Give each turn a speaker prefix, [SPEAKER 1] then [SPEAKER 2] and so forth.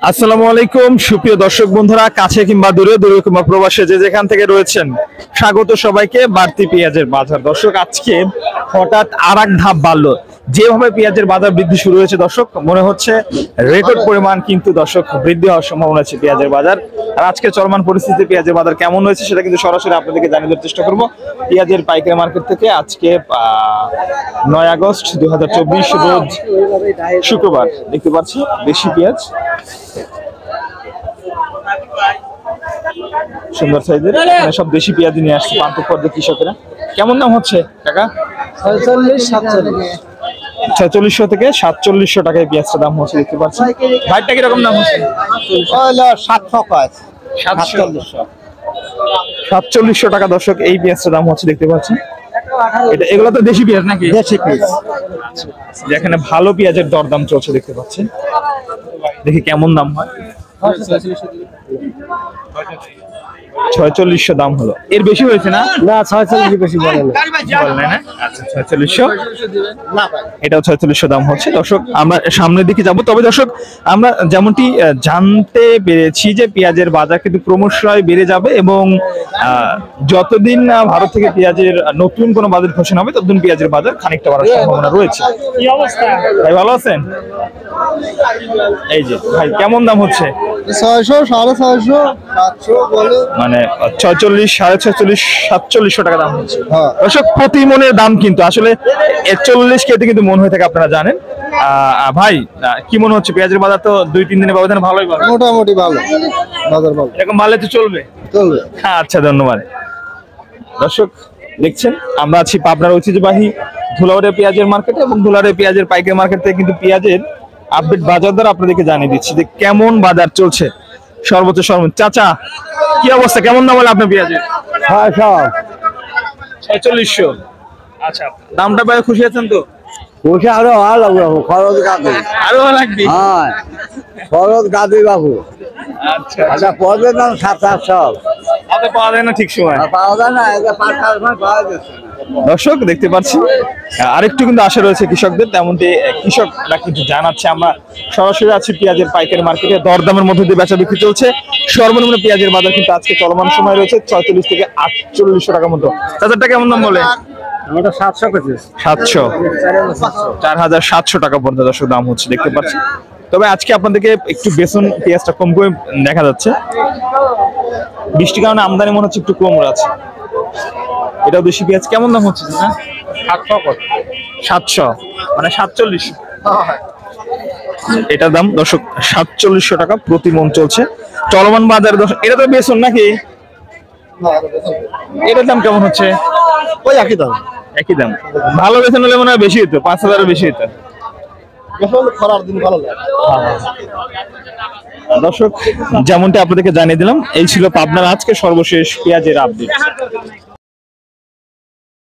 [SPEAKER 1] আসসালামু আলাইকুম সুপ্রিয় দর্শক বন্ধুরা, কাছে কিংবা দূরে কিংবা প্রবাসে যে যেখান থেকে রয়েছেন, স্বাগত সবাইকে বাড়তি পেঁয়াজের বাজার। দর্শক, আজকে হঠাৎ আরেক ধাপ বাড়লো। যেভাবে পেঁয়াজের বাজার বৃদ্ধি শুরু হয়েছে দর্শক, মনে হচ্ছে রেকর্ড পরিমাণ কিন্তু দর্শক বৃদ্ধি হওয়ার সম্ভাবনা আছে পেঁয়াজের বাজার। আর আজকে চলমান পরিস্থিতি পেঁয়াজের বাজার কেমন হয়েছে সেটা কিন্তু সরাসরি আপনাদেরকে জানিয়ে দেওয়ার চেষ্টা করবো পেঁয়াজের পাইকারি মার্কেট থেকে। আজকে 9 আগস্ট 2024 রোজ শুক্রবার। দেখতে পাচ্ছি দেশি পেঁয়াজ সুন্দর সাইজের, সব দেশি পেঁয়াজ নিয়ে আসছে পান্থক পর্যায়ে কৃষকেরা। কেমন দাম হচ্ছে কাকা? 4600 থেকে 4700 টাকায় পেঁয়াজটা দাম হচ্ছে দেখতে পাচ্ছি। ভাইটা কিরকম দাম হচ্ছে? 4700 টাকা দর্শক এই পেঁয়াজটা দাম হচ্ছে দেখতে পাচ্ছি। এগুলো তো দেশি পেঁয়াজ নাকি? দেশি পেঁয়াজ। যেখানে ভালো পেঁয়াজের দরদাম চলছে দেখতে পাচ্ছেন, দেখি কেমন দাম হয়। 4600 দাম হলো, এর বেশি হয়েছে না?
[SPEAKER 2] না 46 বেশি বলেন
[SPEAKER 1] না। আচ্ছা 4600, এটাও 4600 দাম হচ্ছে। দর্শক, আমরা সামনের দিকে যাব। তবে দর্শক, আমরা যেমনটি জানতে পেরেছি যে পেঁয়াজের বাজার কিন্তু ক্রমশই বেড়ে যাবে এবং যতদিন ভারত থেকে পেঁয়াজের নতুন কোনো বাজার ঘোষণা হবে ততদিন পেঁয়াজের বাজার খানিকটা বাড়ার সম্ভাবনা রয়েছে। কি অবস্থা ভাই, ভালো আছেন? এই যে ভাই, কেমন দাম হচ্ছে?
[SPEAKER 2] 600 650 700 বলে,
[SPEAKER 1] মানে 46 46 4700 টাকা দাম হচ্ছে।
[SPEAKER 2] হ্যাঁ
[SPEAKER 1] দর্শক, প্রতি মনের দাম কিন্তু আসলে 41 কেজি কিন্তু মন হয়ে থাকে, আপনারা জানেন। ভাই, কি মনে হচ্ছে পেঁয়াজের বাজার তো 2-3 দিনের ব্যবধান ভালোই বাড়বে?
[SPEAKER 2] মোটামুটি ভালো বাজার, ভালো
[SPEAKER 1] এরকম ভালো তো চলবে। হ্যাঁ, আচ্ছা, ধন্যবাদ। দর্শক, দেখছেন আমরা আছি পাবনার ঐতিহ্যবাহী ধুলাউড়িয়া পেঁয়াজের মার্কেটে এবং ধুলাউড়িয়া পেঁয়াজের পাইকারি মার্কেট থেকে কিন্তু পেঁয়াজের আপডেট বাজার দর আপনাদেরকে জানিয়ে দিচ্ছি যে কেমন বাজার চলছে সর্বোচ্চ সর্বোচ্চ। চাচা, কি অবস্থা, কেমন দাম হলো আপনার পেঁয়াজের? 4600। আচ্ছা, দামটা পাই খুশি আছেন তো?
[SPEAKER 2] বসে আরো ভালো খরচ গাদি,
[SPEAKER 1] আরো লাগবে।
[SPEAKER 2] হ্যাঁ খরচ গাদি বাবু।
[SPEAKER 1] আচ্ছা
[SPEAKER 2] আচ্ছা, পদের দাম 700
[SPEAKER 1] হাতে পাওয়া যায় না ঠিক সময়।
[SPEAKER 2] পাওয়া যায় না, এটা 5-4 মাস পাওয়া যাচ্ছে।
[SPEAKER 1] দর্শক, দেখতে পাচ্ছি আরেকটু কিন্তু আশা রয়েছে কৃষকদের, তেমনটি কৃষকরা কিন্তু জানাচ্ছে। আমরা সরাসরি আছি পেঁয়াজের পাইকারি মার্কেটে, দরদামের মধ্যে দিয়ে বেচা বিক্রি চলছে। সর্বনিম্ন পেঁয়াজের বাজার কিন্তু আজকে চলমান সময় রয়েছে 46 থেকে 4800 টাকার মতো। চাচারটা কেমন দাম বলে? 700 4700 টাকা পর্যন্ত দর্শক দাম হচ্ছে দেখতে পাচ্ছি। তবে আজকে আপনাদেরকে একটু বেসন পেঁয়াজটা কম করে দেখা যাচ্ছে, বৃষ্টির কারণে আমদানি মনে হচ্ছে একটু কম আছে। এটাও দেশি পেঁয়াজ। কেমন দাম হচ্ছে? 700 মানে 47। এটার দাম দর্শক 4700 টাকা প্রতি মন চলছে চলমান বাজারে। দর্শক, এটা তো বেসন নাকি? এটার দাম কেমন হচ্ছে?
[SPEAKER 2] ওই একই দাম।
[SPEAKER 1] একই দাম। ভালো বেসন হলে মনে হয় বেশি হতো, 5000 বেশি হতো।
[SPEAKER 2] খরার দিন ভালো লাগে।
[SPEAKER 1] দর্শক, যেমনটা আপনাদেরকে জানিয়ে দিলাম, এই ছিল পাবনার আজকে সর্বশেষ পেঁয়াজের আপডেট।